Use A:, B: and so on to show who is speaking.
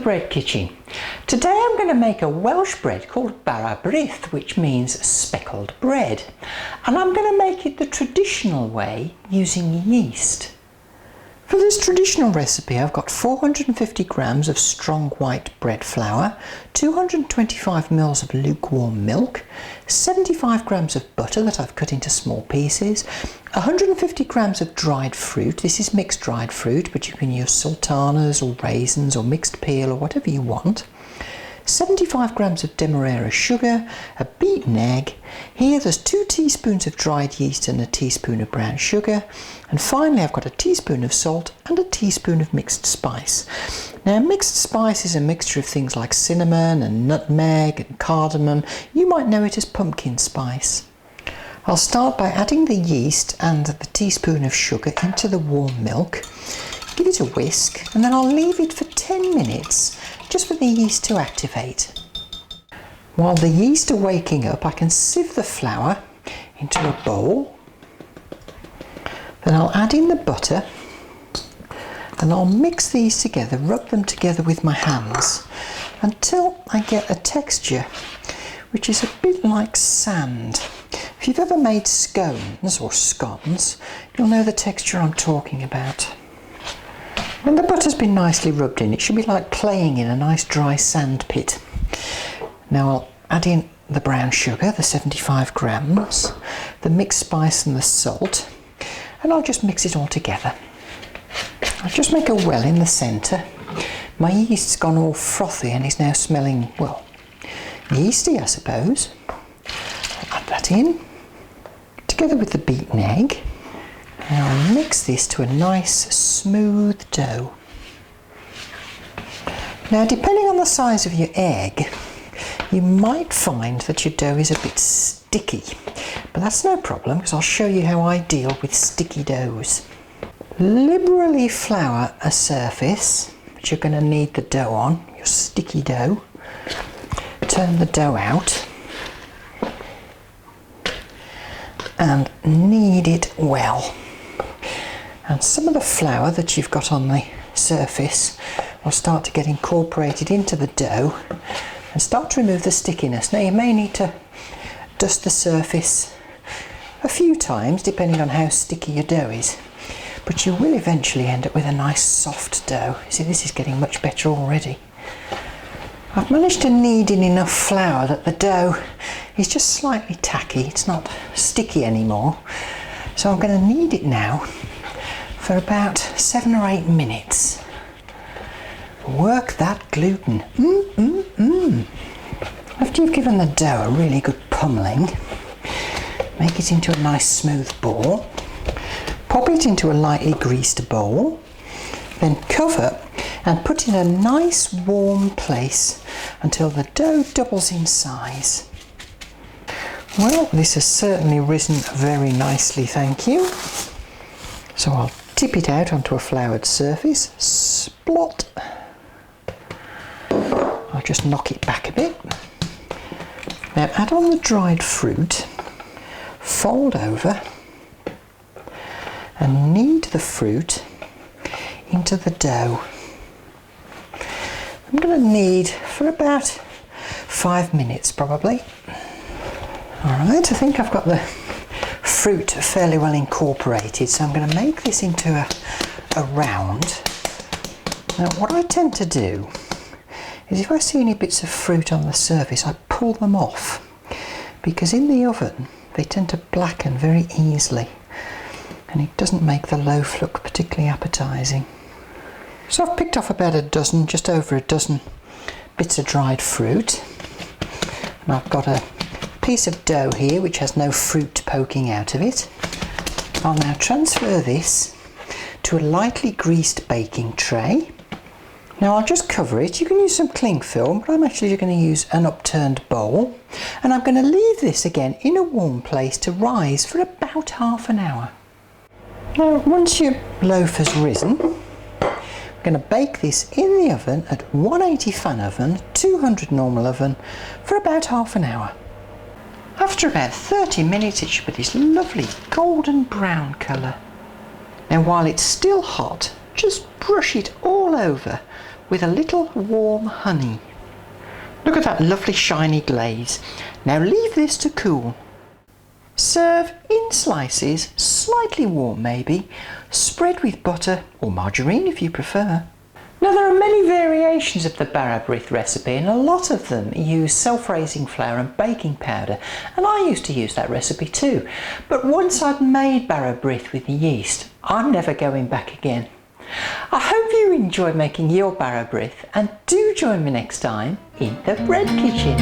A: Bread Kitchen. Today I'm going to make a Welsh bread called Bara Brith, which means speckled bread, and I'm going to make it the traditional way using yeast. For this traditional recipe I've got 450 grams of strong white bread flour, 225 ml of lukewarm milk, 75 grams of butter that I've cut into small pieces, 150 grams of dried fruit. This is mixed dried fruit, but you can use sultanas or raisins or mixed peel or whatever you want. 75 grams of demerara sugar, a beaten egg. Here there's 2 teaspoons of dried yeast and a teaspoon of brown sugar. And finally I've got a teaspoon of salt and a teaspoon of mixed spice. Now mixed spice is a mixture of things like cinnamon and nutmeg and cardamom. You might know it as pumpkin spice. I'll start by adding the yeast and the teaspoon of sugar into the warm milk. Give it a whisk and then I'll leave it for 10 minutes just for the yeast to activate. While the yeast are waking up, I can sieve the flour into a bowl. Then I'll add in the butter and I'll mix these together, rub them together with my hands until I get a texture which is a bit like sand. If you've ever made scones or scones, you'll know the texture I'm talking about. When the butter's been nicely rubbed in, it should be like playing in a nice dry sand pit. Now I'll add in the brown sugar, the 75 grams, the mixed spice and the salt, and I'll just mix it all together. I'll just make a well in the centre. My yeast's gone all frothy and is now smelling, well, yeasty I suppose. I'll add that in, together with the beaten egg. And I'll mix this to a nice smooth dough. Now depending on the size of your egg, you might find that your dough is a bit sticky, but that's no problem because I'll show you how I deal with sticky doughs. Liberally flour a surface which you're going to knead the dough on, your sticky dough. Turn the dough out and knead it well. And some of the flour that you've got on the surface will start to get incorporated into the dough and start to remove the stickiness. Now you may need to dust the surface a few times depending on how sticky your dough is, but you will eventually end up with a nice soft dough. See, this is getting much better already. I've managed to knead in enough flour that the dough is just slightly tacky, it's not sticky anymore. So I'm going to knead it now for about 7 or 8 minutes. Work that gluten. After you've given the dough a really good pummeling, make it into a nice smooth ball. Pop it into a lightly greased bowl, then cover and put in a nice warm place until the dough doubles in size. Well, this has certainly risen very nicely, thank you. So I'll tip it out onto a floured surface, splot. I'll just knock it back a bit. Now add on the dried fruit, fold over and knead the fruit into the dough. I'm going to knead for about 5 minutes probably. Alright, I think I've got the fruit fairly well incorporated, so I'm going to make this into a round. Now what I tend to do is if I see any bits of fruit on the surface I pull them off, because in the oven they tend to blacken very easily and it doesn't make the loaf look particularly appetising. So I've picked off about a dozen, just over a dozen bits of dried fruit, and I've got a piece of dough here which has no fruit poking out of it. I'll now transfer this to a lightly greased baking tray. Now I'll just cover it. You can use some cling film, but I'm actually going to use an upturned bowl, and I'm going to leave this again in a warm place to rise for about half an hour. Now once your loaf has risen, I'm going to bake this in the oven at 180 fan oven, 200 normal oven for about half an hour. After about 30 minutes it should be this lovely golden brown colour. Now while it's still hot, just brush it all over with a little warm honey. Look at that lovely shiny glaze. Now leave this to cool. Serve in slices, slightly warm maybe, spread with butter or margarine if you prefer. Now there are many variations of the Bara Brith recipe, and a lot of them use self-raising flour and baking powder, and I used to use that recipe too. But once I'd made Bara Brith with yeast, I'm never going back again. I hope you enjoy making your Bara Brith, and do join me next time in the Bread Kitchen.